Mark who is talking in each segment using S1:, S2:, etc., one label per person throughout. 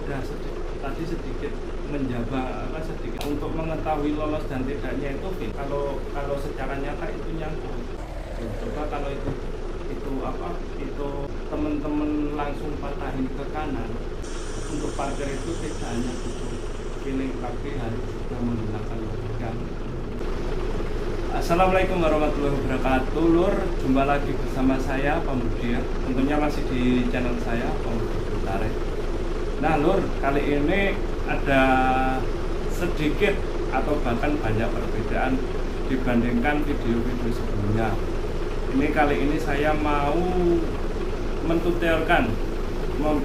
S1: udah tadi sedikit menjawab sedikit untuk mengetahui lolos dan tidaknya itu kalau secara nyata itu nyangkut. Coba kalau itu teman-teman langsung patahin ke kanan. Untuk parkir itu tidak hanya butuh feeling tapi harus juga menggunakan logika. Assalamualaikum warahmatullahi wabarakatuh. Lur, jumpa lagi bersama saya Pak Budi ya. Tentunya masih di channel saya Pak Budi Butare. Nah Lur, kali ini ada sedikit atau bahkan banyak perbedaan dibandingkan video-video sebelumnya. Ini kali ini saya mau mentutorialkan,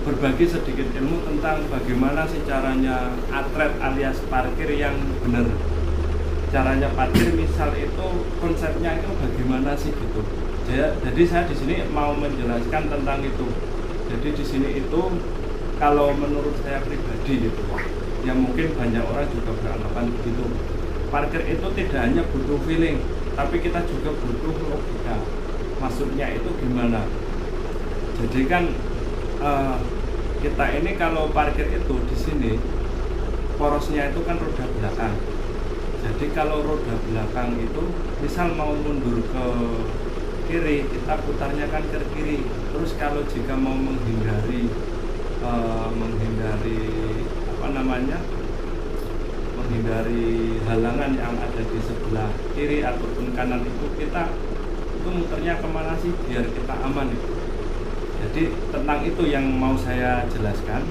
S1: berbagi sedikit ilmu tentang bagaimana sih caranya atret alias parkir yang benar. Caranya parkir misal itu konsepnya itu bagaimana sih gitu. Jadi saya di sini mau menjelaskan tentang itu. Jadi di sini itu kalau menurut saya pribadi gitu, ya mungkin banyak orang juga beranggapan begitu. Parkir itu tidak hanya butuh feeling, tapi kita juga butuh logika. Maksudnya itu gimana? Jadi kan kita ini kalau parkir itu di sini porosnya itu kan roda belakang. Jadi kalau roda belakang itu misal mau mundur ke kiri, kita putarnya kan ke kiri. Terus kalau jika mau menghindari halangan yang ada di sebelah kiri ataupun kanan itu kita itu muternya kemana sih biar kita aman itu. Jadi tentang itu yang mau saya jelaskan,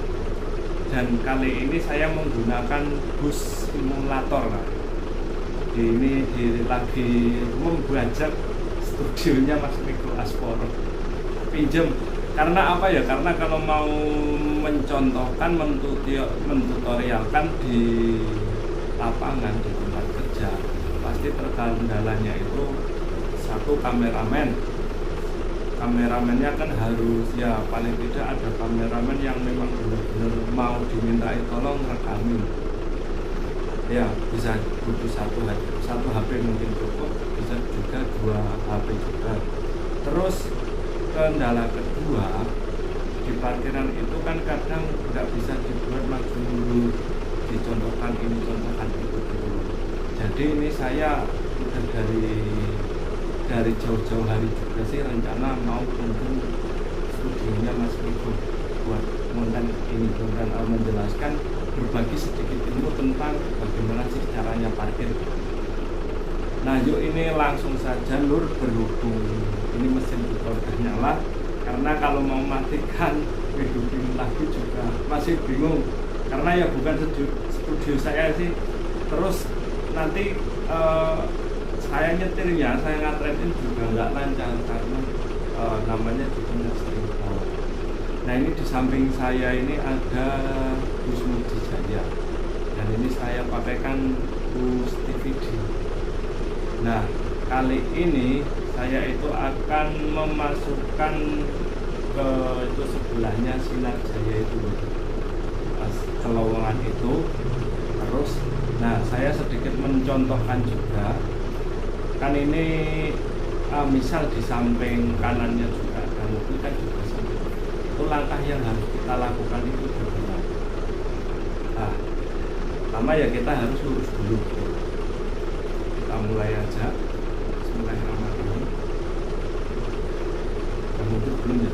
S1: dan kali ini saya menggunakan bus simulator. Nah, ini lagi membajak studionya Mas Miko Asporo, pinjem. Karena apa ya? Karena kalau mau mencontohkan, mentutorialkan di lapangan, di tempat kerja, pasti terkendalanya itu satu kameramennya kan harus ya paling tidak ada kameramen yang memang benar-benar mau dimintai tolong rekamin. Ya bisa butuh satu HP mungkin cukup, bisa juga 2 HP juga. Terus kendala kedua di parkiran itu kan kadang nggak bisa dibuat maju mundur, dicontohkan ini contohkan itu dulu. Jadi ini saya udah dari jauh-jauh hari juga sih rencana mau kunjung studionya Mas Miko buat konten menjelaskan, berbagi sedikit ilmu tentang bagaimana sih caranya parkir. Nah yuk ini langsung saja Lur, berhubung ini mesin juga udah nyala, karena kalau mau matikan hidupin lagi juga masih bingung, karena ya bukan studio saya sih. Terus nanti saya nyetirnya, saya ngatretin juga nggak lancar karena namanya juga nggak sering bawa. Nah ini di samping saya ini ada bus Mujijaya, dan ini saya pakaikan bus TVD. Nah kali ini saya itu akan memasukkan ke itu sebelahnya Sinar Jaya itu, pas ke lowongan itu. Terus nah saya sedikit mencontohkan juga, kan ini misal di samping kanannya juga ada mobil kan juga sama. Itu langkah yang harus kita lakukan itu bagaimana? Nah, pertama ya kita harus lurus dulu. Kita mulai aja. Bismillahirrahmanirrahim. Mobil belum ya?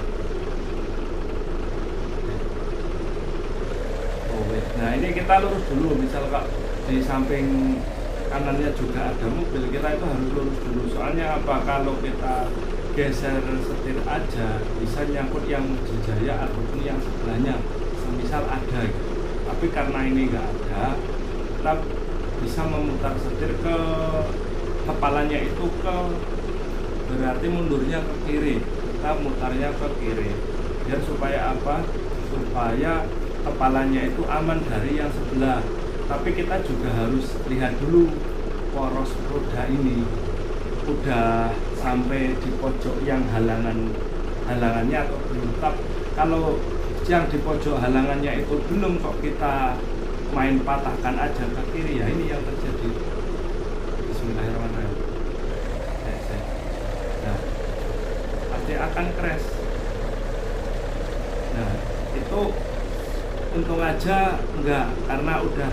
S1: Nah ini kita lurus dulu. Misal Kak, di samping kanannya juga ada mobil, kita itu harus lurus dulu. Soalnya apa? Kalau kita geser setir aja bisa nyangkut yang Mujijaya ataupun yang sebelahnya, semisal ada gitu. Tapi karena ini nggak ada, kita bisa memutar setir ke kepalanya itu berarti mundurnya ke kiri, kita mutarnya ke kiri biar supaya apa? Supaya kepalanya itu aman dari yang sebelah. Tapi kita juga harus lihat dulu poros roda ini udah sampai di pojok yang halangannya atau belum. Kalau yang di pojok halangannya itu belum, kok kita main patahkan aja ke kiri, ya ini yang terjadi. Bismillahirrahmanirrahim. Nah, pasti akan crash. Nah itu untung aja enggak, karena udah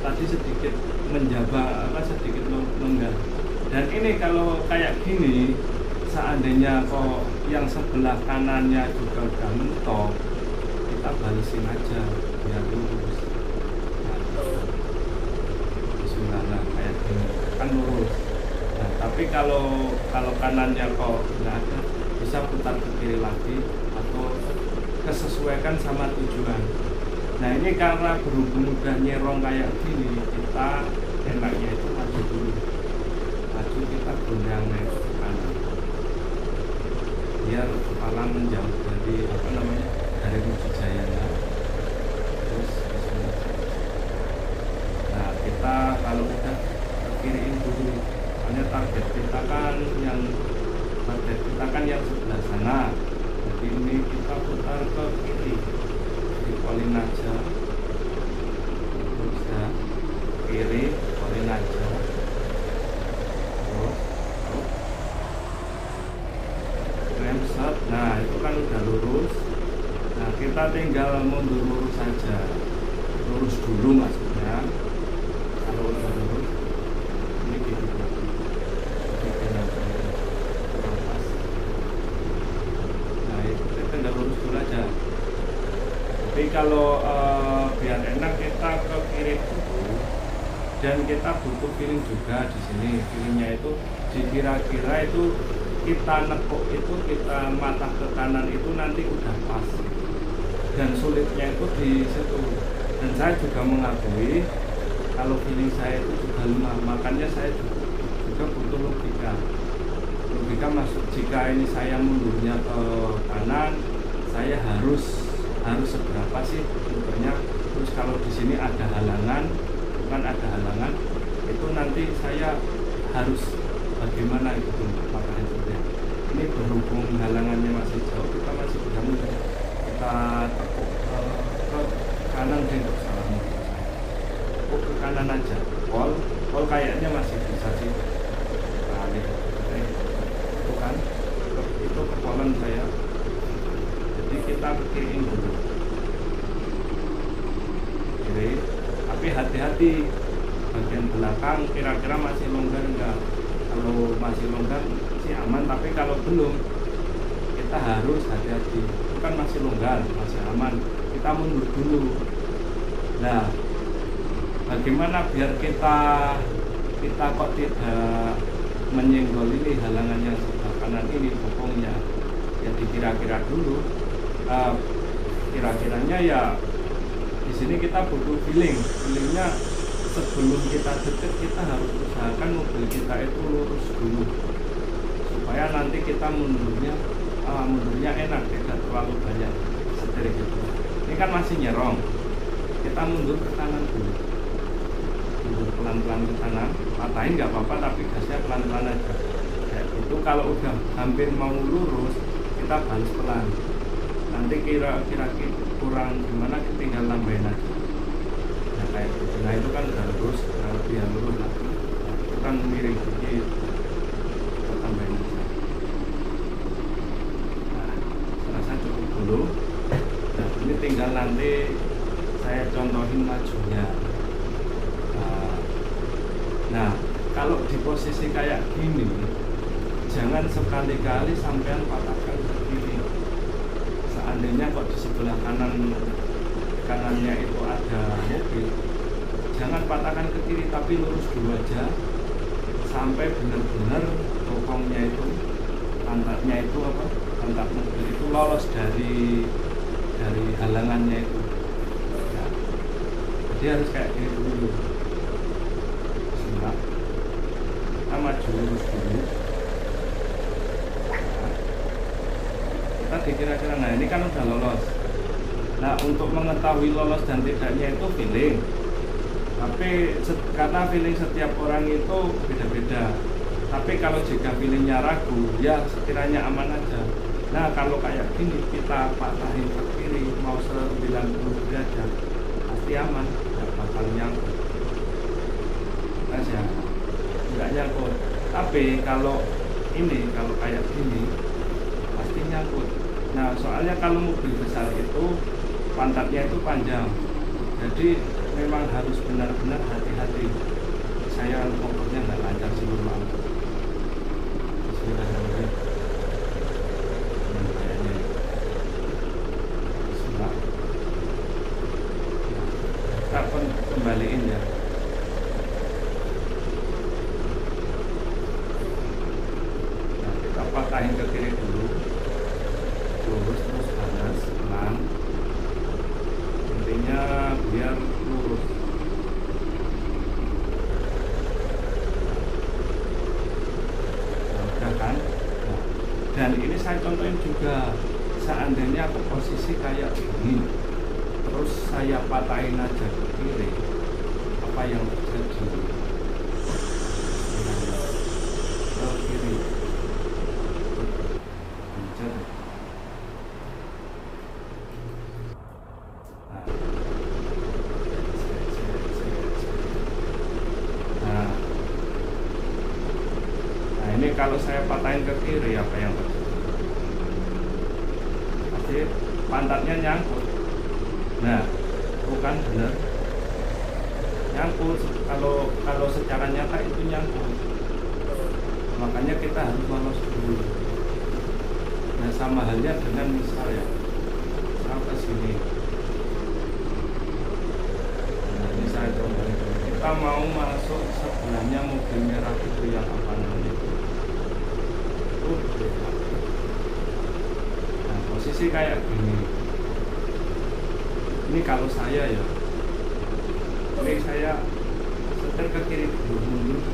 S1: tadi sedikit menjaba sedikit longgar. Dan ini kalau kayak gini, seandainya kok yang sebelah kanannya juga udah mentok, kita balesin aja biar lurus. Bismillah, kayak gini kan lurus. Nah, tapi kalau kanannya kok nggak ada, bisa putar ke kiri lagi atau kesesuaikan sama tujuan. Nah, ini karena berhubung udah nyerong kayak gini, kita enaknya itu maju dulu. Maju, kita gondang naik ke kanan biar kepala menjauh dari dari mujizayanya. Terus nah, kita kalau udah ke kiriin dulu, soalnya target kita kan yang sebelah sana. Jadi ini kita putar ke kiri, dipolin aja, terus ya kiri, polin aja, terus rem set. Nah, itu kan udah lurus. Nah, kita tinggal mundur lurus saja, lurus dulu maksudnya. Kalau udah lurus, ini gitu lagi, nah itu tinggal lurus dulu aja. Tapi kalau biar enak kita ke kiri dulu, dan kita butuh feeling juga di sini. Feelingnya itu dikira-kira itu kita nekuk itu, kita matah ke kanan itu nanti udah pas. Dan sulitnya itu di situ. Dan saya juga mengakui kalau feeling saya itu juga lemah, makanya saya juga butuh logika. Logika maksud, jika ini saya mundurnya ke kanan, saya harus seberapa sih mundurnya. Terus kalau di sini ada halangan, bukan ada halangan, itu nanti saya harus bagaimana itu makanya sudah. Ini berhubung halangannya masih jauh, kita masih bisa mundur. Kita tekuk ke kanan deh, untuk salah mundur saya. Tekuk ke kanan aja. Pol kayaknya masih bisa sih. Balik. Itu kan, itu kepolan saya. Jadi kita ke kiriin dulu. Kiri. Tapi hati-hati, bagian belakang kira-kira masih longgar enggak. Kalau masih longgar sih aman, tapi kalau belum, kita harus hati-hati. Itu kan masih longgar, masih aman, kita mundur dulu. Nah, bagaimana biar kita kok tidak menyenggol ini halangan yang sebelah kanan ini, bokongnya ya dikira-kira dulu. Kira-kiranya ya di sini kita butuh feelingnya. Sebelum kita deket, kita harus usahakan mobil kita itu lurus dulu, supaya nanti kita mundurnya enak, tidak terlalu banyak setir gitu. Ini kan masih nyerong, kita mundur ke kanan dulu, mundur pelan-pelan ke kanan, patahin nggak apa-apa, tapi gasnya pelan-pelan aja. Kayak gitu. Kalau udah hampir mau lurus, kita balas pelan. Nanti kira-kira kurang gimana, kita tinggal nambahin aja. Nah, kayak gitu. Nah, itu kan udah lurus, nah lebih lurus lagi. Itu kan miring sedikit, kita tambahin aja. Nah, serasa cukup dulu. Nah, ini tinggal nanti saya contohin majunya. Nah, kalau di posisi kayak gini, jangan sekali-kali sampean patahkan ke kiri. Seandainya kok di sebelah kanannya itu ada mobil, jangan patahkan ke kiri, tapi lurus dulu aja sampai benar-benar bokongnya itu, pantatnya itu pantat mobil itu lolos dari halangannya itu. Nah, jadi harus kayak gini dulu. Bismillah, kita maju lurus dulu. Nah, kita dikira-kira, nah ini kan udah lolos. Nah, untuk mengetahui lolos dan tidaknya itu feeling. Tapi karena feeling setiap orang itu beda-beda. Tapi kalau jika feelingnya ragu, ya sekiranya aman aja. Nah, kalau kayak gini kita patahin ke kiri mau 90 derajat, pasti aman, nggak bakal nyangkut. Mas ya, nggak nyangkut. Tapi kalau kayak gini, pasti nyangkut. Nah, soalnya kalau mobil besar itu pantatnya itu panjang, jadi memang harus benar-benar hati-hati. Saya ngomongnya nggak lancar sih, maaf. Bismillahirrahmanirrahim. Kayaknya Bismillah. Kita kembaliin ya. Nah, kita patahin ke kiri dulu, lurus terus ganas pelan, intinya biar lurus. Nah, udah kan? Nah, dan ini saya contohin juga, seandainya aku posisi kayak gini terus saya patahin aja ke kiri, apa yang terjadi? Ke kiri hancur. Nah, ini kalau saya patahin ke kiri, apa yang terjadi? Pasti pantatnya nyangkut. Nah, bukan benar nyangkut. Kalau secara nyata itu nyangkut, makanya kita harus lolos dulu. Nah, sama halnya dengan misal ya, saya ke sini. Nah, ini saya coba. Kita mau masuk sebelahnya mobil merah itu yang apa namanya? Itu beda. Nah, posisi kayak gini. Ini kalau saya ya, ini saya setir ke kiri dulu, mundur ke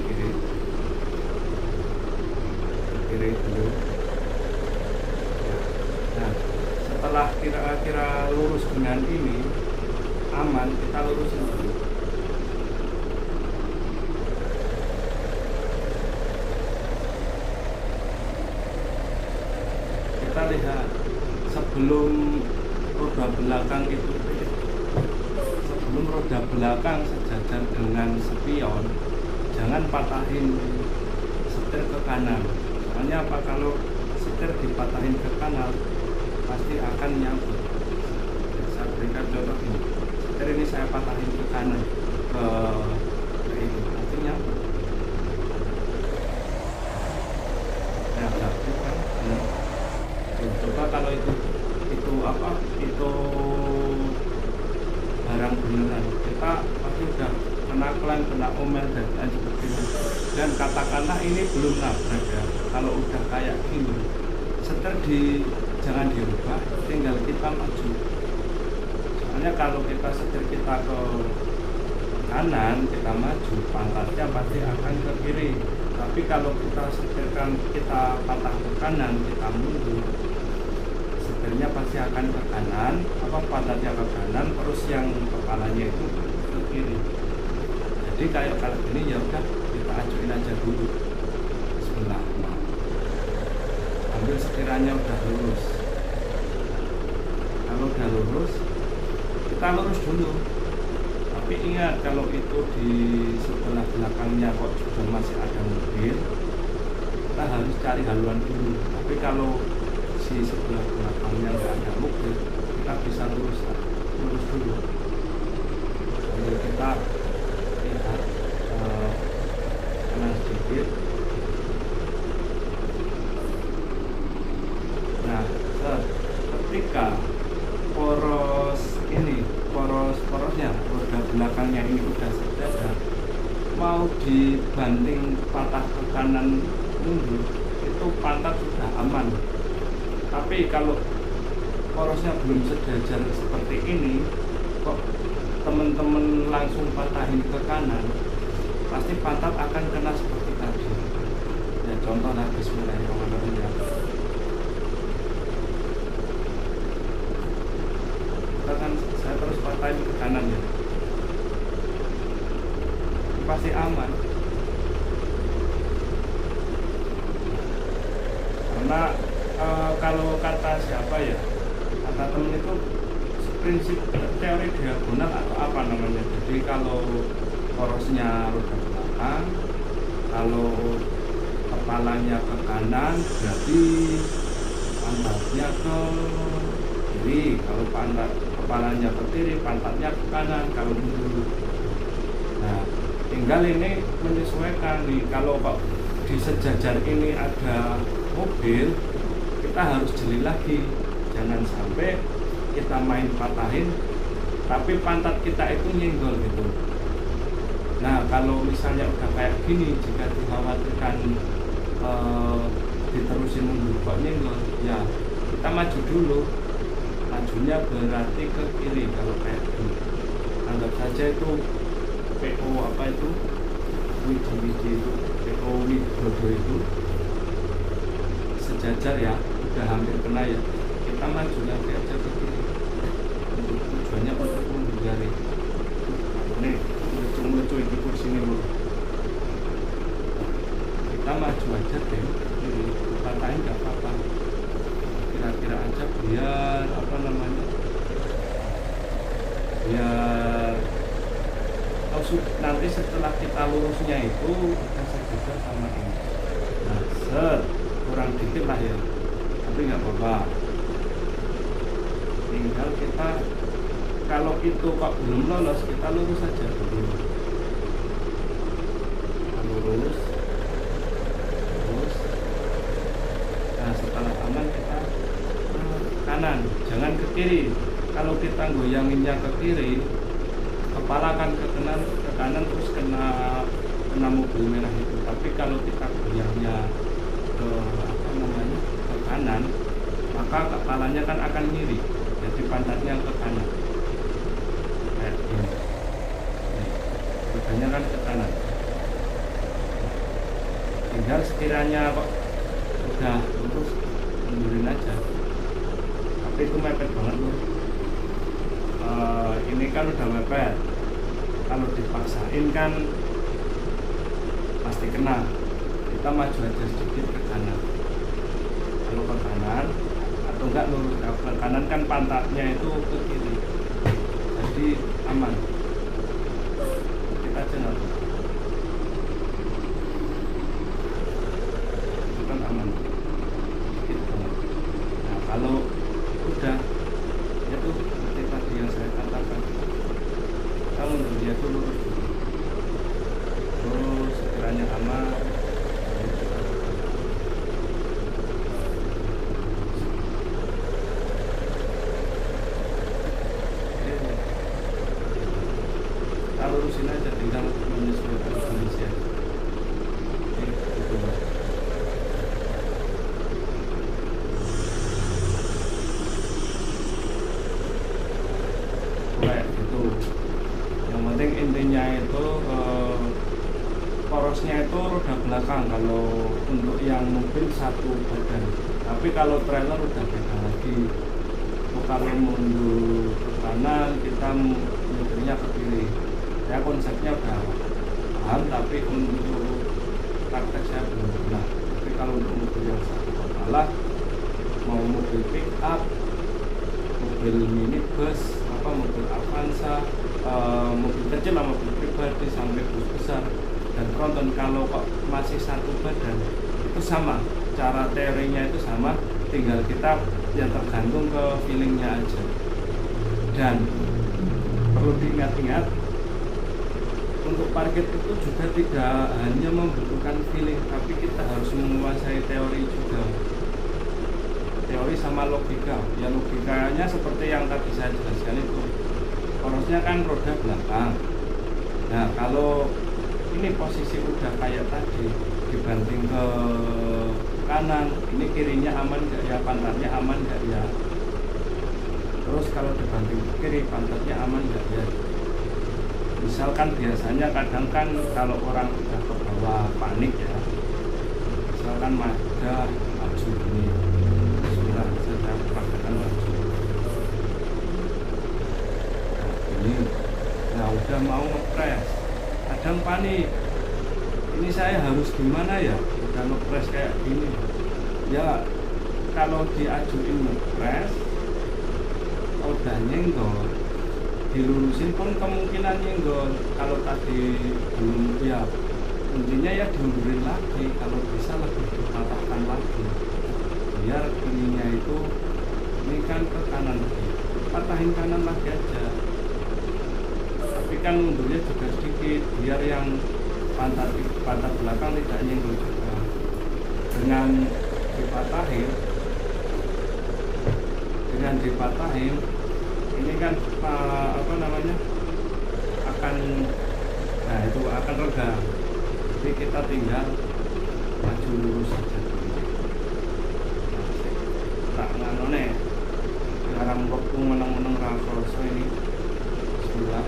S1: kiri dulu. Nah, setelah kira-kira lurus dengan ini aman, kita lurusin dulu. Kita lihat sebelum roda belakang itu, sebelum roda belakang sejajar dengan spion, jangan patahin setir ke kanan. Soalnya apa, kalau setir dipatahin ke kanan pasti akan nyangkut. Saya berikan contoh ini, setir ini saya patahin ke kanan, ke ini pasti nyangkut. Ya, berarti kan benar. Coba kalau itu apa, itu barang beneran, kita pasti udah kena klaim, kena omel dan lain sebagainya. Dan katakanlah ini belum nabrak ya, kalau udah kayak gini, setir jangan dirubah, tinggal kita maju. Soalnya kalau kita setir kita ke kanan, kita maju, pantatnya pasti akan ke kiri. Tapi kalau kita setirkan, kita patah ke kanan, kita mundur, setirnya pasti akan ke kanan, pantatnya ke kanan, terus yang kepalanya itu ke kiri. Jadi kayak kalau ini ya udah kita ajuin aja dulu. Bismillah. Ambil sekiranya udah lurus. Kalau udah lurus, kita lurus dulu. Tapi ingat, kalau itu di sebelah belakangnya kok juga masih ada mobil, kita harus cari haluan dulu. Tapi kalau si sebelah belakangnya nggak ada mobil, kita bisa lurus dulu. Sambil kita lihat kanan sedikit. Nah, ketika porosnya roda belakangnya ini udah sejajar, mau dibanting patah ke kanan mundur, itu pantat sudah aman. Tapi kalau porosnya belum sejajar seperti ini, kok teman-teman langsung patahin ke kanan, pasti pantat akan kena seperti tadi. Ya, contohnya bismillahirrahmanirrahim. Kita kan saya terus patahin ke kanan ya, pasti aman. Karena kalau kata siapa ya, kata temen itu prinsip teori diagonal atau apa namanya. Jadi kalau porosnya roda belakang, kalau kepalanya ke kanan, berarti pantatnya ke kiri. Kalau kepalanya ke kiri, pantatnya ke kanan kalau mundur. Nah, tinggal ini menyesuaikan nih, kalau kok di sejajar ini ada mobil, kita harus jeli lagi, jangan sampai kita main patahin tapi pantat kita itu nyenggol gitu. Nah, kalau misalnya udah kayak gini, jika dikhawatirkan diterusin mundur kok nyenggol, ya kita maju dulu. Majunya berarti ke kiri kalau kayak gini. Anggap saja itu PO apa itu, widi itu, PO widodo itu sejajar ya, udah hampir kena ya, kita maju lagi aja ke kiri. Untuk tujuannya untuk menghindari. Ini lucu-lucu itu kursi ini loh. Kita maju aja deh, patahin nggak apa-apa. Kira-kira aja biar apa namanya, biar nanti setelah kita lurusnya itu kita sejajar sama ini. Nah, kurang dikit lah ya, tapi nggak apa-apa. Tinggal kita kalau itu kok belum lolos, kita lurus saja dulu. Lurus. Nah, setelah aman kita ke kanan, jangan ke kiri. Kalau kita goyanginnya ke kiri, kepala kan ke kanan terus kena mobil merah itu. Tapi kalau kita goyangnya ke ke kanan, maka kepalanya kan akan miring, jadi pantatnya ke kanan kayak gini. Rodanya kan ke kanan. Tinggal sekiranya kok udah lurus, mundurin aja. Tapi itu mepet banget loh. Ini kan udah mepet, kalau dipaksain kan pasti kena. Kita maju aja sedikit ke kanan. Kalau ke kanan atau enggak lurus ke kanan kan pantatnya itu ke kiri, jadi aman. Kita aja nggak itu kan aman gitu. Nah, kalau udah ya tuh seperti tadi yang saya katakan, kamu dia tuh lurus dulu. Terus sekiranya aman, kita lurusin aja, tinggal menyesuaikan kondisi aja. Gitu. Kayak gitu. Yang penting intinya itu porosnya itu roda belakang kalau untuk yang mobil satu badan. Tapi kalau trailer udah beda lagi. Kalau mundur ke kanan, kita mundurnya ke kiri. Ya konsepnya udah paham, tapi untuk praktek saya belum pernah. Tapi kalau untuk mobil yang satu kepala, mau mobil pick up, mobil minibus, mobil Avanza, mobil kecil sama mobil pribadi sampai bus besar dan tronton, kalau kok masih satu badan itu sama, cara teorinya itu sama, tinggal kita ya tergantung ke feelingnya aja. Dan perlu diingat-ingat, untuk parkir itu juga tidak hanya membutuhkan feeling, tapi kita harus menguasai teori juga, teori sama logika. Ya logikanya seperti yang tadi saya jelaskan itu, porosnya kan roda belakang. Nah, kalau ini posisi udah kayak tadi, dibanting ke kanan, ini kirinya aman nggak ya, pantatnya aman nggak ya. Terus kalau dibanting ke kiri, pantatnya aman nggak ya. Misalkan biasanya kadang kan kalau orang udah ke bawah panik ya, misalkan Mazda maju ini, sudah saya praktekkan maju ini, nah udah mau ngepres, kadang panik, ini saya harus gimana ya, udah ngepres kayak gini ya. Kalau diajuin ngepres, udah nyenggol, dilurusin pun kemungkinan nyenggol. Kalau tadi belum, ya intinya ya diundurin lagi, kalau bisa lebih dipatahkan lagi biar ininya itu, ini kan ke kanan lagi, patahin kanan lagi aja, tapi kan mundurnya juga sedikit biar yang pantat belakang tidak nyenggol juga. Dengan dipatahin ini kan akan reda. Jadi kita tinggal maju lurus saja. Tak nganone sekarang waktu menang-menang rafoso ini bismillah.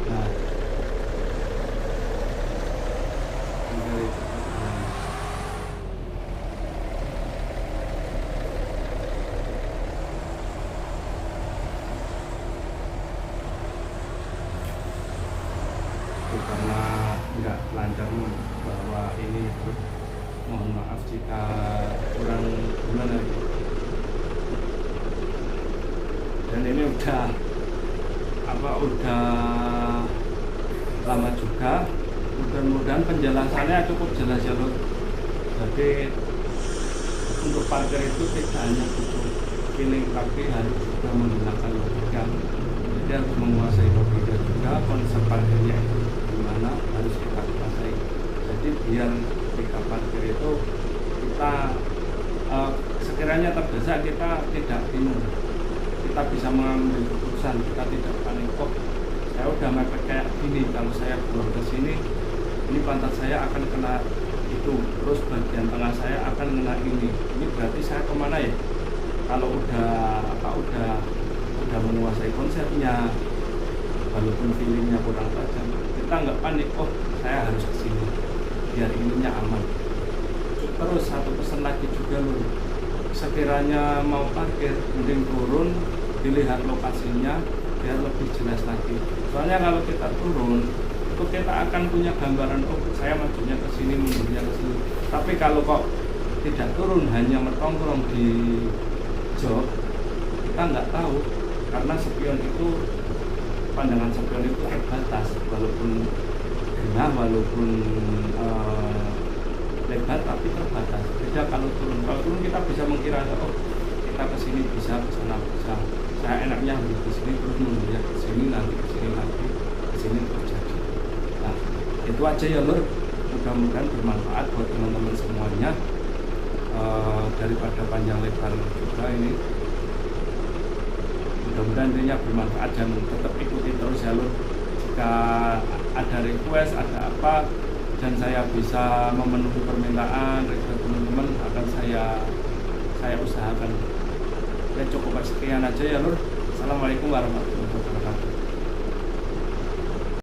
S1: Nah, tinggal itu karena nggak lancar bahwa ini, terus mohon maaf jika kurang gimana gitu. Dan ini udah lama juga, mudah-mudahan penjelasannya cukup jelas ya Lur. Jadi untuk parkir itu tidak hanya butuh feeling, tapi harus juga menggunakan logika. Jadi harus menguasai logika juga, konsep parkirnya itu gimana harus kita kuasai. Jadi biar ketika parkir itu kita sekiranya terdesak kita tidak bingung, kita bisa mengambil keputusan, kita tidak panik. Kok saya udah mepet kayak gini, kalau saya keluar ke sini ini pantat saya akan kena itu, terus bagian tengah saya akan kena ini berarti saya kemana ya? Kalau udah menguasai konsepnya, walaupun feelingnya kurang tajam, kita nggak panik. Oh, saya harus kesini biar ininya aman. Terus satu pesan lagi juga Lur, sekiranya mau parkir mending turun, dilihat lokasinya biar lebih jelas lagi. Soalnya kalau kita turun itu kita akan punya gambaran, oh saya majunya ke sini, mundurnya ke sini. Tapi kalau kok tidak turun, hanya metongkrong di jok, kita nggak tahu, karena spion itu, pandangan spion itu terbatas, walaupun genah, walaupun lebar, tapi terbatas. Beda kalau turun kita bisa mengira, oh kita ke sini bisa, ke sana bisa. Saya enaknya harus ke sini, terus mundurnya ke sini, nanti ke sini lagi, ke sini terjadi. Nah, itu aja ya Lur. Mudah-mudahan bermanfaat buat teman-teman semuanya. Daripada panjang lebar juga ini, mudah-mudahan intinya bermanfaat dan tetap ikuti terus ya Lur. Jika ada request, ada apa, dan saya bisa memenuhi permintaan request teman-teman, akan saya usahakan. Ya cukup sekian aja ya Lur. Assalamualaikum warahmatullahi wabarakatuh.